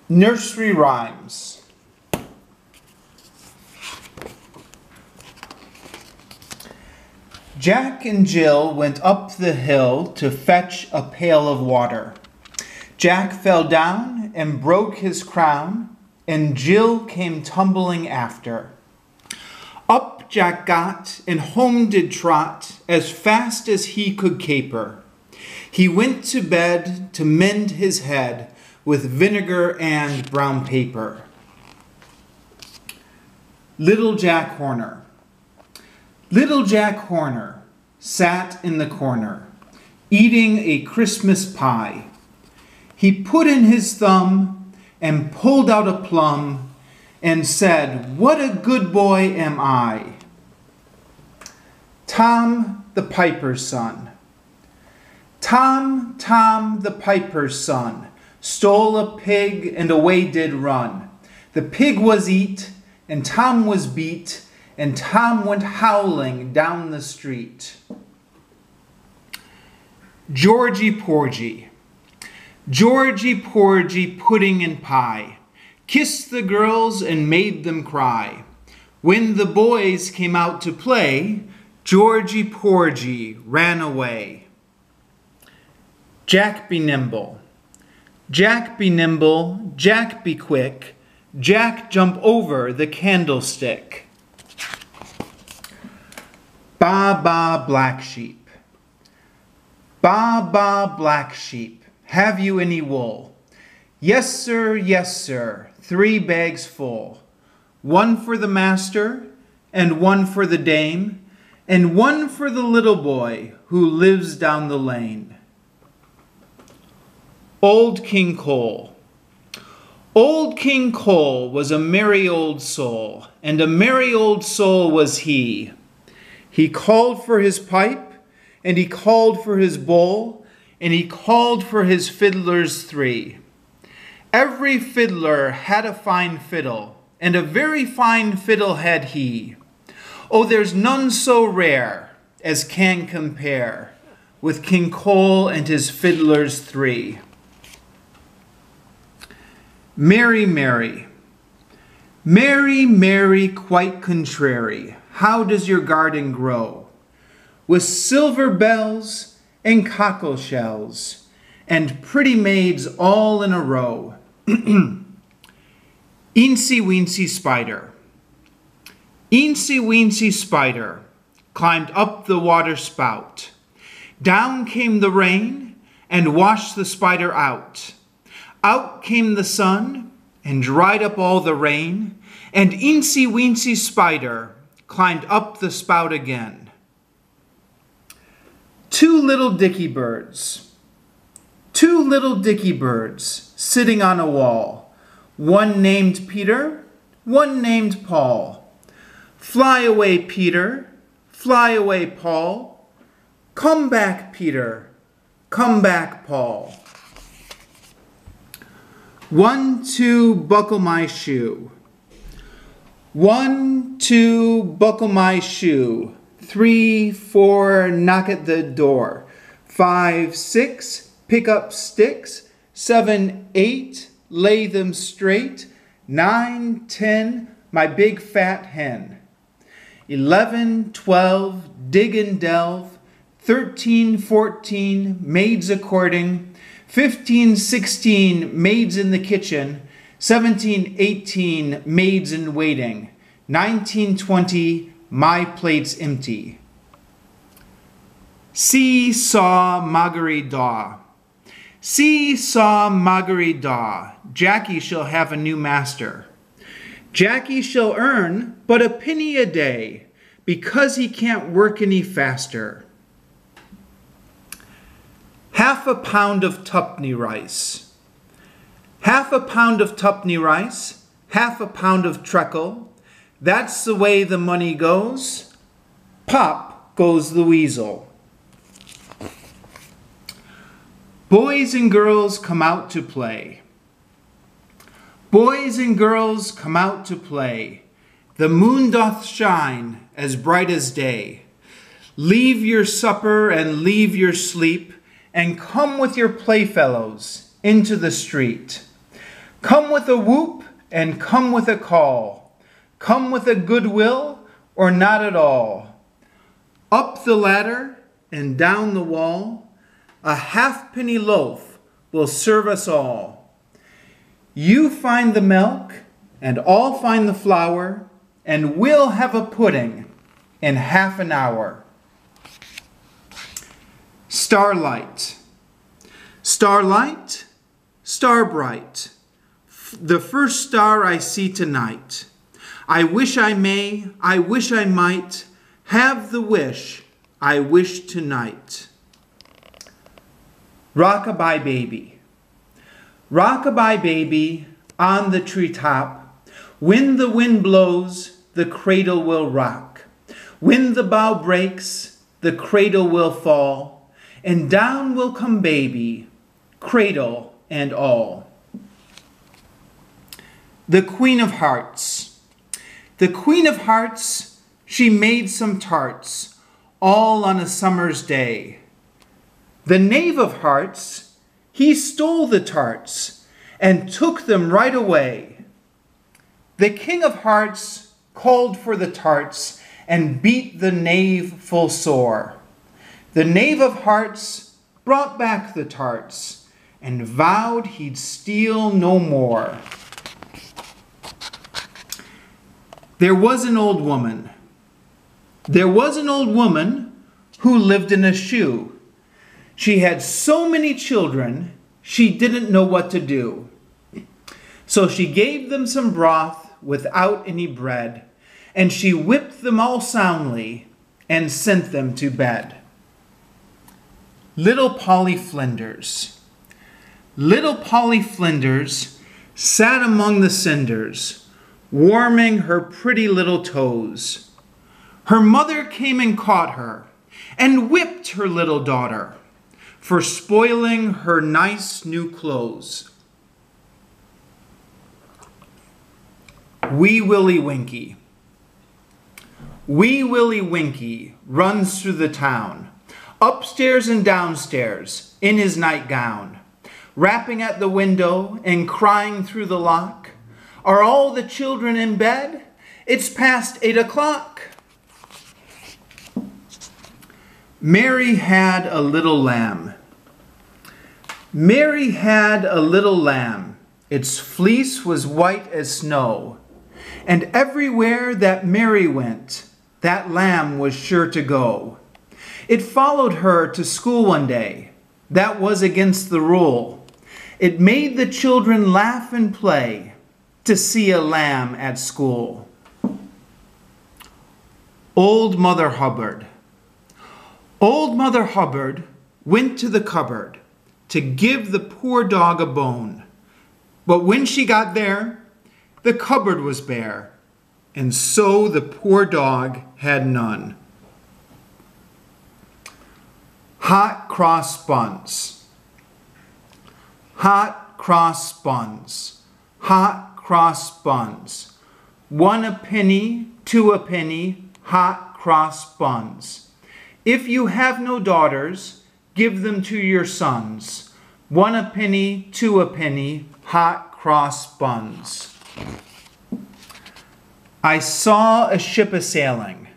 Nursery Rhymes. Jack and Jill went up the hill to fetch a pail of water. Jack fell down and broke his crown, and Jill came tumbling after. Up Jack got, and home did trot, as fast as he could caper. He went to bed to mend his head with vinegar and brown paper. Little Jack Horner. Little Jack Horner sat in the corner, eating a Christmas pie. He put in his thumb and pulled out a plum and said, "What a good boy am I." Tom, the piper's son. Tom, Tom, the piper's son, stole a pig and away did run. The pig was eat, and Tom was beat, and Tom went howling down the street. Georgie Porgie. Georgie Porgie, pudding and pie, kissed the girls and made them cry. When the boys came out to play, Georgie Porgie ran away. Jack be nimble. Jack be nimble, Jack be quick, Jack jump over the candlestick. Baa Baa Black Sheep. Baa Baa Black Sheep, have you any wool? Yes, sir, 3 bags full. 1 for the master, and 1 for the dame, and 1 for the little boy who lives down the lane. Old King Cole. Old King Cole was a merry old soul, and a merry old soul was he. He called for his pipe, and he called for his bowl, and he called for his fiddlers 3. Every fiddler had a fine fiddle, and a very fine fiddle had he. Oh, there's none so rare as can compare with King Cole and his fiddlers 3. Mary, Mary. Mary, Mary, quite contrary, how does your garden grow? With silver bells and cockle shells, and pretty maids all in a row. Incy Wincy Spider. Incy Wincy Spider climbed up the water spout. Down came the rain and washed the spider out. Out came the sun and dried up all the rain, and Incy Wincy Spider climbed up the spout again. 2 little Dicky birds. 2 little Dicky birds sitting on a wall. 1 named Peter, 1 named Paul. Fly away, Peter, fly away, Paul. Come back, Peter, come back, Paul. 1, 2, buckle my shoe. 1, 2, buckle my shoe. 3, 4, knock at the door. 5, 6, pick up sticks. 7, 8, lay them straight. 9, 10, my big fat hen. 11, 12, dig and delve. 13, 14, maids a-courting. 15, 16, maids in the kitchen. 17, 18, maids in waiting. 19, 20, my plate's empty. See, saw, Margery Daw. See, saw, Margery Daw. Jackie shall have a new master. Jackie shall earn but a penny a day, because he can't work any faster. 1/2 pound of tuppenny rice. 1/2 pound of tuppenny rice, 1/2 pound of treacle. That's the way the money goes. Pop goes the weasel. Boys and girls come out to play. Boys and girls come out to play. The moon doth shine as bright as day. Leave your supper and leave your sleep, and come with your playfellows into the street. Come with a whoop and come with a call. Come with a goodwill or not at all. Up the ladder and down the wall, a halfpenny loaf will serve us all. You find the milk and I'll find the flour, and we'll have a pudding in half an hour. Starlight. Starlight, star bright, the first star I see tonight. I wish I may, I wish I might, have the wish I wish tonight. Rock-a-bye baby. Rock-a-bye baby on the treetop. When the wind blows, the cradle will rock. When the bough breaks, the cradle will fall, and down will come baby, cradle and all. The Queen of Hearts. The Queen of Hearts, she made some tarts, all on a summer's day. The Knave of Hearts, he stole the tarts and took them right away. The King of Hearts called for the tarts and beat the knave full sore. The Knave of Hearts brought back the tarts and vowed he'd steal no more. There was an old woman. There was an old woman who lived in a shoe. She had so many children, she didn't know what to do. So she gave them some broth without any bread, and she whipped them all soundly and sent them to bed. Little Polly Flenders. Little Polly Flenders sat among the cinders, warming her pretty little toes. Her mother came and caught her and whipped her little daughter for spoiling her nice new clothes. Wee Willie Winkie. Wee Willie Winkie runs through the town, upstairs and downstairs in his nightgown, rapping at the window and crying through the lock. Are all the children in bed? It's past 8 o'clock. Mary had a little lamb. Mary had a little lamb. Its fleece was white as snow. And everywhere that Mary went, that lamb was sure to go. It followed her to school one day. That was against the rule. It made the children laugh and play to see a lamb at school. Old Mother Hubbard. Old Mother Hubbard went to the cupboard to give the poor dog a bone. But when she got there, the cupboard was bare, and so the poor dog had none. Hot Cross Buns. Hot Cross Buns. Hot Cross Buns. 1 a penny, 2 a penny, hot cross buns. If you have no daughters, give them to your sons. 1 a penny, 2 a penny, hot cross buns. I saw a ship a-sailing.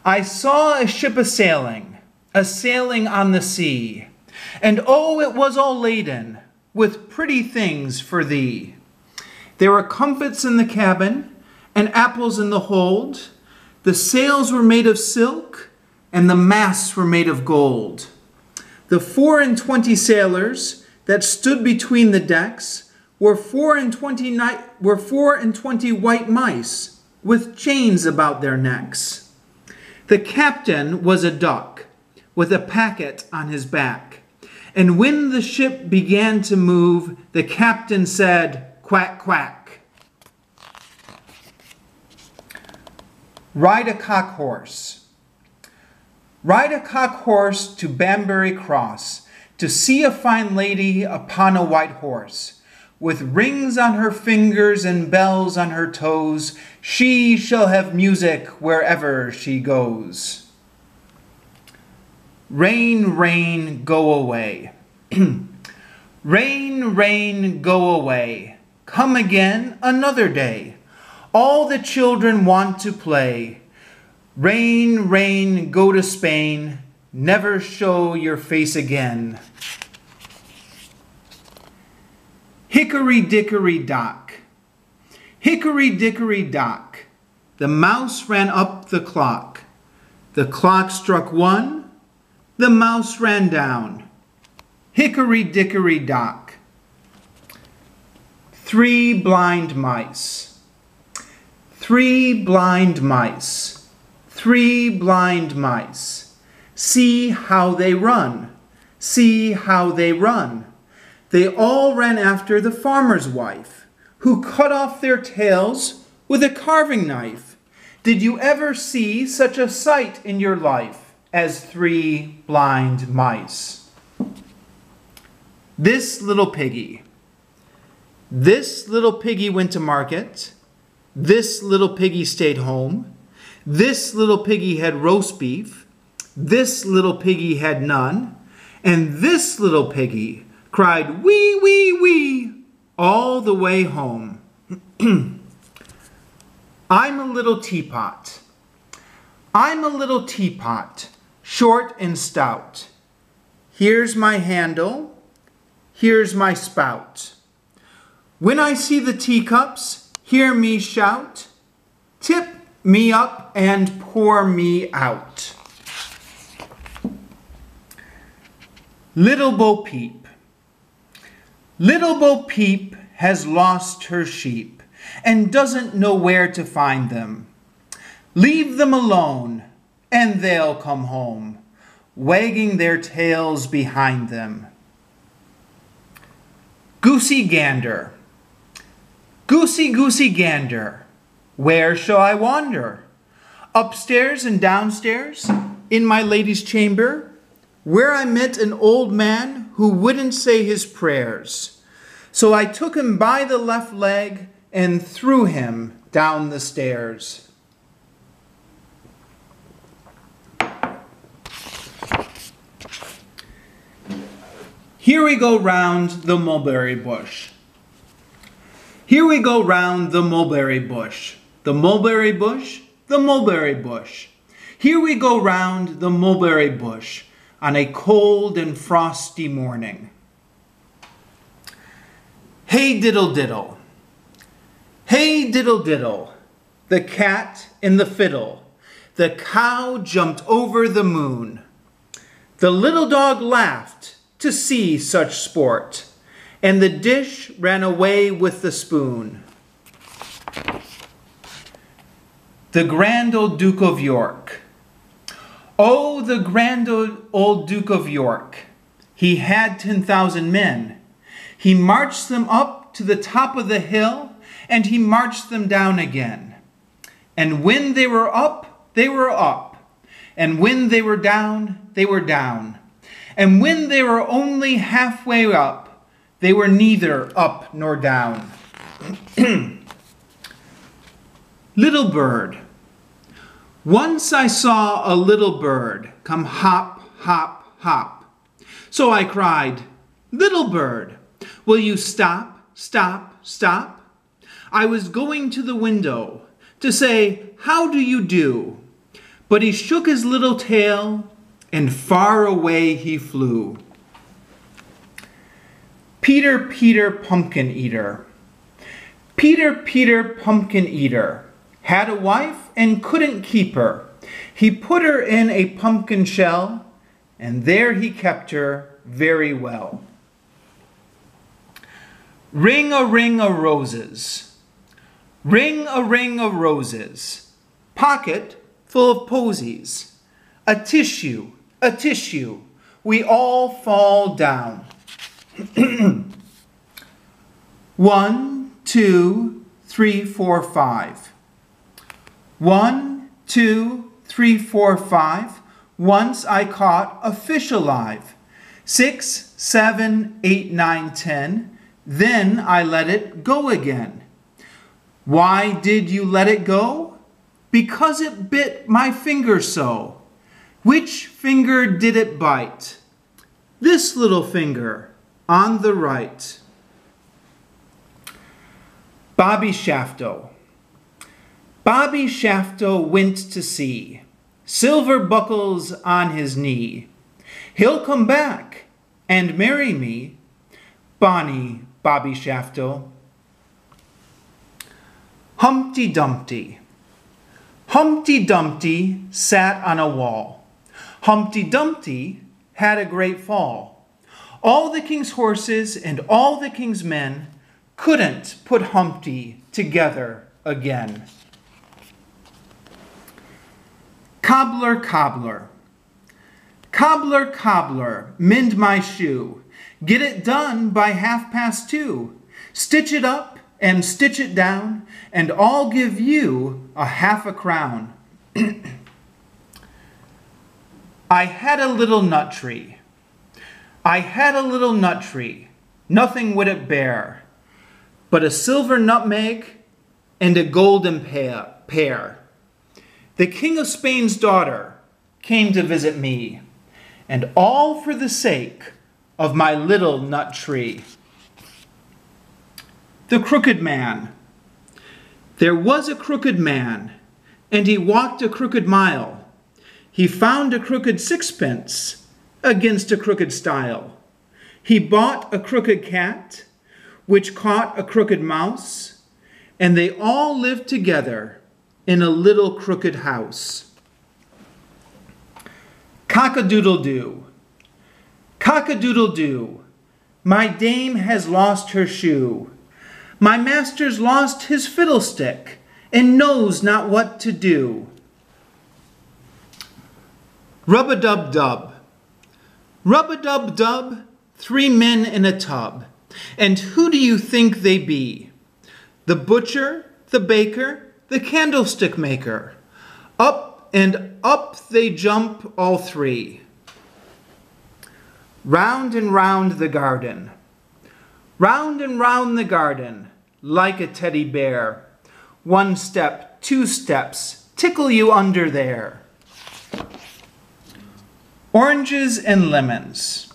I saw a ship a-sailing on the sea. And oh, it was all laden with pretty things for thee. There were comfits in the cabin and apples in the hold. The sails were made of silk and the masts were made of gold. The 24 sailors that stood between the decks were 24 white mice with chains about their necks. The captain was a duck with a packet on his back. And when the ship began to move, the captain said, "Quack, quack." Ride a cock horse. Ride a cock horse to Banbury Cross to see a fine lady upon a white horse. With rings on her fingers and bells on her toes, she shall have music wherever she goes. Rain, rain, go away. Rain, rain, go away. come again another day. All the children want to play. Rain, rain, go to Spain. Never show your face again. Hickory dickory dock. Hickory dickory dock. The mouse ran up the clock. The clock struck 1. The mouse ran down. Hickory dickory dock. 3 blind mice. 3 blind mice. 3 blind mice. See how they run. See how they run. They all ran after the farmer's wife, who cut off their tails with a carving knife. Did you ever see such a sight in your life as 3 blind mice? This little piggy. This little piggy went to market. This little piggy stayed home. This little piggy had roast beef. This little piggy had none. And this little piggy cried wee, wee, wee all the way home. I'm a little teapot. I'm a little teapot, short and stout. Here's my handle. Here's my spout. When I see the teacups, hear me shout. Tip me up and pour me out. Little Bo Peep. Little Bo Peep has lost her sheep and doesn't know where to find them. Leave them alone and they'll come home, wagging their tails behind them. Goosey gander. Goosey, goosey gander, where shall I wander? Upstairs and downstairs, in my lady's chamber, where I met an old man who wouldn't say his prayers. So I took him by the left leg and threw him down the stairs. Here we go round the mulberry bush. Here we go round the mulberry bush. The mulberry bush, the mulberry bush. Here we go round the mulberry bush on a cold and frosty morning. Hey diddle diddle. Hey diddle diddle. The cat and the fiddle. The cow jumped over the moon. The little dog laughed to see such sport, and the dish ran away with the spoon. The grand old Duke of York. Oh, the grand old Duke of York. He had 10,000 men. He marched them up to the top of the hill, and he marched them down again. And when they were up, they were up. And when they were down, they were down. And when they were only halfway up, they were neither up nor down. Little bird. Once I saw a little bird come hop, hop, hop. So I cried, little bird, will you stop, stop, stop? I was going to the window to say, how do you do? But he shook his little tail and far away he flew. Peter, Peter, pumpkin eater. Peter, Peter, pumpkin eater had a wife and couldn't keep her. He put her in a pumpkin shell, and there he kept her very well. Ring a roses. Ring a roses. Pocket full of posies. A tissue, we all fall down. 1, 2, 3, 4, 5. 1, 2, 3, 4, 5. Once I caught a fish alive. 6, 7, 8, 9, 10. Then I let it go again. Why did you let it go? Because it bit my finger so. Which finger did it bite? This little finger on the right. Bobby Shafto. Bobby Shafto went to sea, silver buckles on his knee. He'll come back and marry me, bonny Bobby Shafto. Humpty Dumpty. Humpty Dumpty sat on a wall. Humpty Dumpty had a great fall. All the king's horses and all the king's men couldn't put Humpty together again. Cobbler, cobbler. Cobbler, cobbler, mend my shoe. Get it done by 2:30. Stitch it up and stitch it down, and I'll give you 1/2 crown. I had a little nut tree. I had a little nut tree. Nothing would it bear but a silver nutmeg and a golden pear. The King of Spain's daughter came to visit me, and all for the sake of my little nut tree. The crooked man. There was a crooked man, and he walked a crooked mile. He found a crooked sixpence against a crooked stile. He bought a crooked cat, which caught a crooked mouse, and they all lived together in a little crooked house. Cock-a-doodle-doo. Cock-a-doodle-doo. My dame has lost her shoe. My master's lost his fiddlestick and knows not what to do. Rub-a-dub-dub. Rub-a-dub-dub, 3 men in a tub. And who do you think they be? The butcher, the baker, the candlestick maker. Up and up they jump all 3. Round and round the garden. Round and round the garden, like a teddy bear. 1 step, 2 steps, tickle you under there. Oranges and lemons.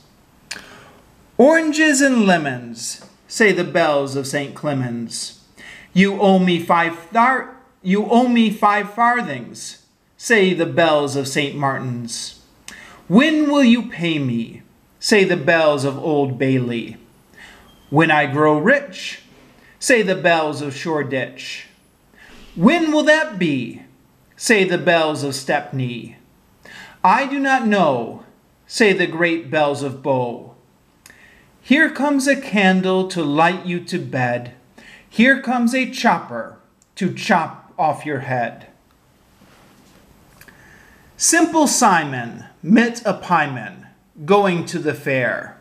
Oranges and lemons, say the bells of St. Clemens. You owe me 5 farthings, say the bells of St. Martin's. When will you pay me, say the bells of Old Bailey. When I grow rich, say the bells of Shoreditch. When will that be, say the bells of Stepney. I do not know, say the great bells of Bow. Here comes a candle to light you to bed. Here comes a chopper to chop off your head. Simple Simon met a pieman going to the fair.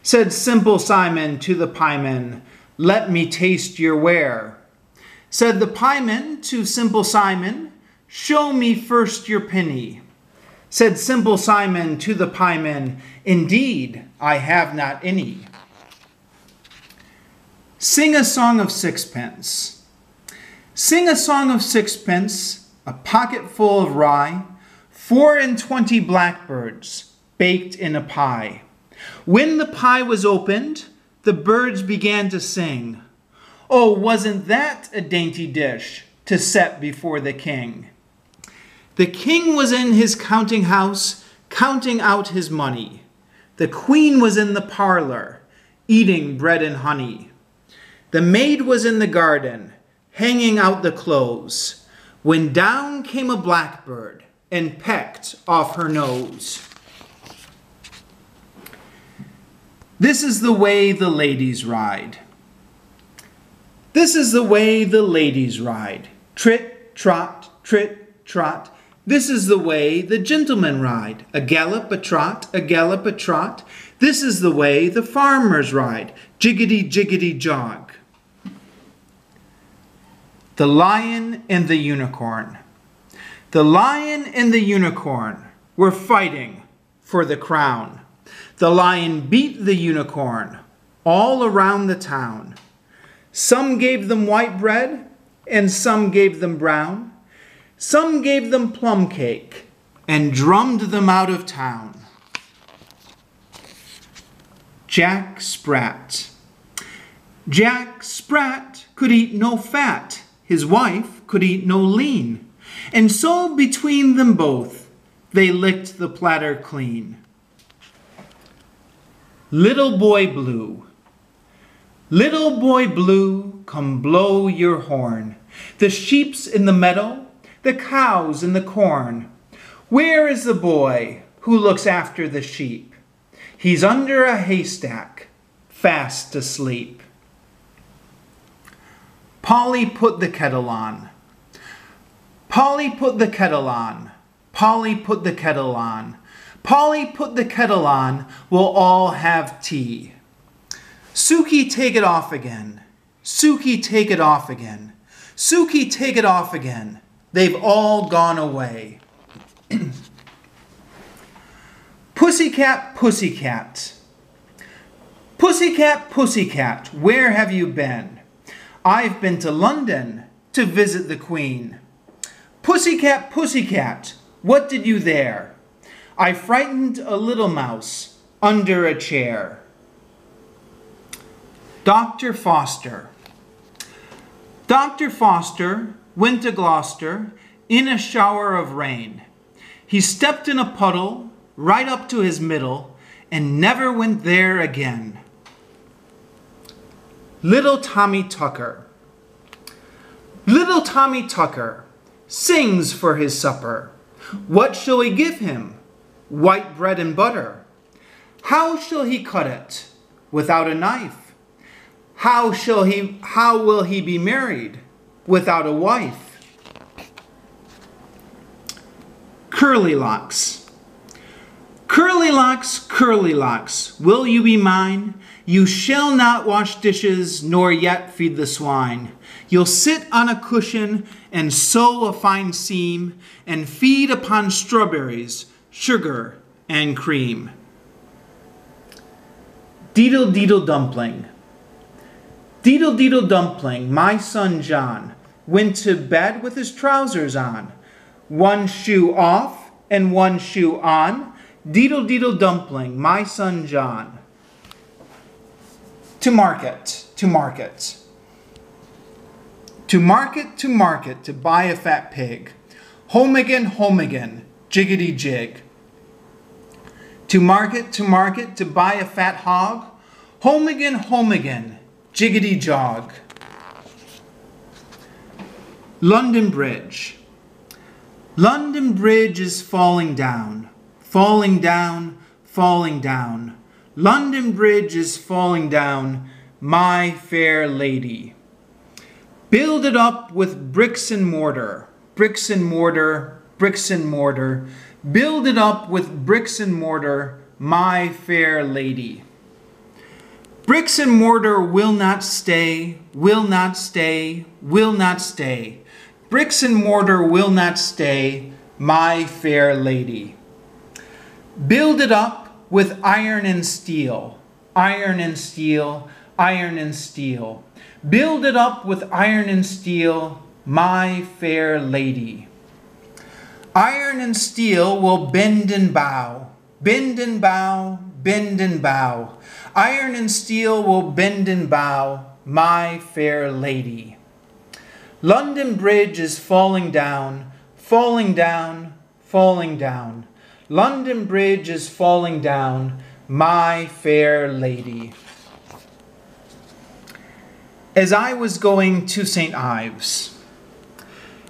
Said Simple Simon to the pieman, let me taste your ware. Said the pieman to Simple Simon, show me first your penny. Said Simple Simon to the pieman, indeed, I have not any. Sing a song of sixpence. Sing a song of sixpence, a pocket full of rye, 24 blackbirds baked in a pie. When the pie was opened, the birds began to sing. Oh, wasn't that a dainty dish to set before the king? The king was in his counting house, counting out his money. The queen was in the parlor, eating bread and honey. The maid was in the garden, hanging out the clothes, when down came a blackbird and pecked off her nose. This is the way the ladies ride. This is the way the ladies ride. Trit, trot, trit, trot. This is the way the gentlemen ride. A gallop, a trot, a gallop, a trot. This is the way the farmers ride. Jiggity, jiggity, jog. The Lion and the Unicorn. The lion and the unicorn were fighting for the crown. The lion beat the unicorn all around the town. Some gave them white bread and some gave them brown. Some gave them plum cake and drummed them out of town. Jack Sprat. Jack Sprat could eat no fat, his wife could eat no lean, and so between them both they licked the platter clean. Little Boy Blue. Little Boy Blue, come blow your horn. The sheep's in the meadow, the cow's in the corn. Where is the boy who looks after the sheep? He's under a haystack, fast asleep. Polly put the kettle on. Polly put the kettle on. Polly put the kettle on. Polly put the kettle on. We'll all have tea. Suki, take it off again. Suki, take it off again. Suki, take it off again. They've all gone away. Pussycat, pussycat. Pussycat, pussycat, where have you been? I've been to London to visit the Queen. Pussycat, pussycat, what did you there? I frightened a little mouse under a chair. Dr. Foster. Dr. Foster went to Gloucester in a shower of rain. He stepped in a puddle right up to his middle and never went there again. Little Tommy Tucker. Little Tommy Tucker sings for his supper. What shall we give him? White bread and butter. How shall he cut it? Without a knife. How will he be married? Without a wife. Curly Locks. Curly Locks, curly locks, will you be mine? You shall not wash dishes, nor yet feed the swine. You'll sit on a cushion and sew a fine seam, and feed upon strawberries, sugar, and cream. Diddle Diddle Dumpling. Diddle Diddle Dumpling, my son John, went to bed with his trousers on. One shoe off and one shoe on. Diddle Diddle Dumpling, my son John. To market, to market. To market, to market, to buy a fat pig. Home again, jiggity jig. To market, to buy a fat hog. Home again, jiggity jog. London Bridge. London Bridge is falling down, falling down, falling down. London Bridge is falling down, my fair lady. Build it up with bricks and mortar, bricks and mortar, bricks and mortar. Build it up with bricks and mortar, my fair lady. Bricks and mortar will not stay, will not stay, will not stay. Bricks and mortar will not stay, my fair lady. Build it up with iron and steel, iron and steel, iron and steel. Build it up with iron and steel, my fair lady. Iron and steel will bend and bow, bend and bow, bend and bow. Iron and steel will bend and bow, my fair lady. London Bridge is falling down, falling down, falling down. London Bridge is falling down, my fair lady. As I was going to St. Ives.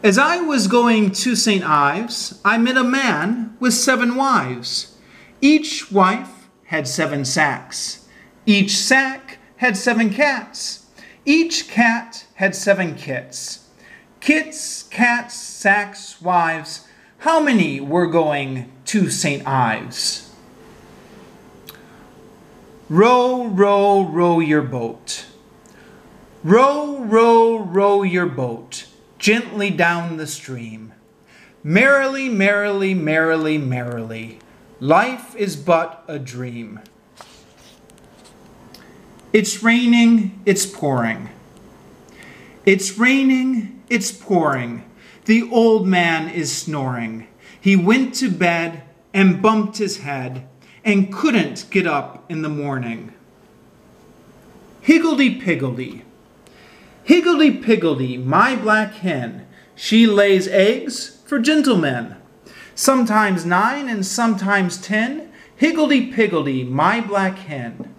As I was going to St. Ives, I met a man with 7 wives. Each wife had 7 sacks. Each sack had 7 cats. Each cat had 7 kits. Kits, cats, sacks, wives. How many were going to St. Ives? Row, row, row your boat. Row, row, row your boat gently down the stream. Merrily, merrily, merrily, merrily. Life is but a dream. It's raining, it's pouring. It's raining, it's pouring. The old man is snoring. He went to bed and bumped his head and couldn't get up in the morning. Higgledy-piggledy. Higgledy-piggledy, my black hen, she lays eggs for gentlemen. Sometimes 9 and sometimes 10, higgledy-piggledy, my black hen.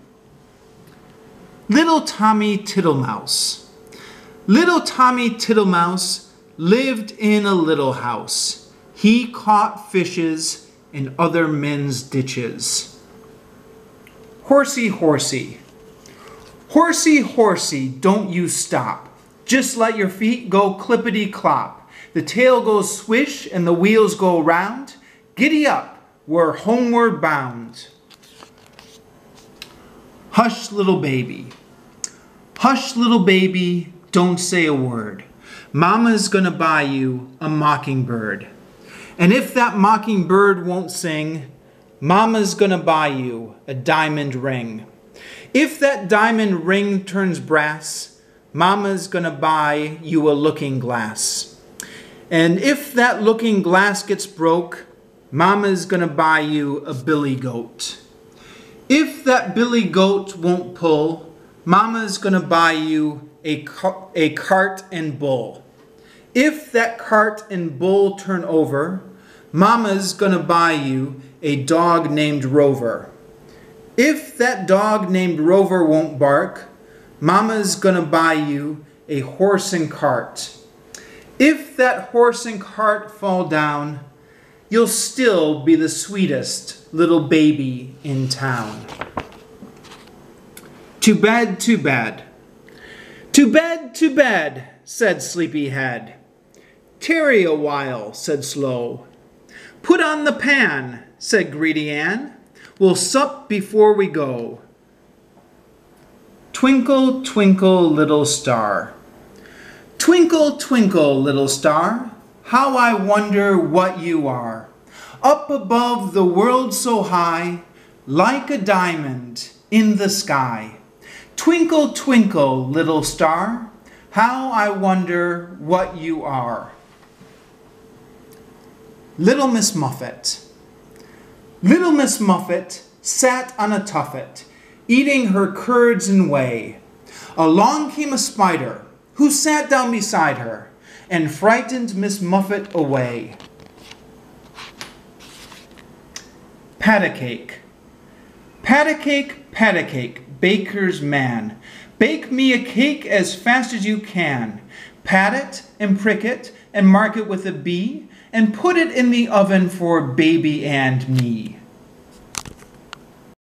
Little Tommy Tittlemouse. Little Tommy Tittlemouse lived in a little house. He caught fishes in other men's ditches. Horsey, horsey. Horsey, horsey, don't you stop. Just let your feet go clippity-clop. The tail goes swish and the wheels go round. Giddy up, we're homeward bound. Hush, little baby. Hush, little baby, don't say a word. Mama's gonna buy you a mockingbird. And if that mockingbird won't sing, Mama's gonna buy you a diamond ring. If that diamond ring turns brass, Mama's gonna buy you a looking glass. And if that looking glass gets broke, Mama's gonna buy you a billy goat. If that billy goat won't pull, Mama's gonna buy you a cart and bull. If that cart and bull turn over, Mama's gonna buy you a dog named Rover. If that dog named Rover won't bark, Mama's gonna buy you a horse and cart. If that horse and cart fall down, you'll still be the sweetest little baby in town. Too bad, too bad. Too bad, said Sleepyhead. Tarry a while, said Slow. Put on the pan, said Greedy Ann. We'll sup before we go. Twinkle, twinkle, little star. Twinkle, twinkle, little star, how I wonder what you are. Up above the world so high, like a diamond in the sky. Twinkle, twinkle, little star, how I wonder what you are. Little Miss Muffet. Little Miss Muffet sat on a tuffet, eating her curds and whey. Along came a spider, who sat down beside her, and frightened Miss Muffet away. Pat-a-cake. Pat-a-cake, pat-a-cake, baker's man. Bake me a cake as fast as you can. Pat it and prick it and mark it with a B, and put it in the oven for baby and me.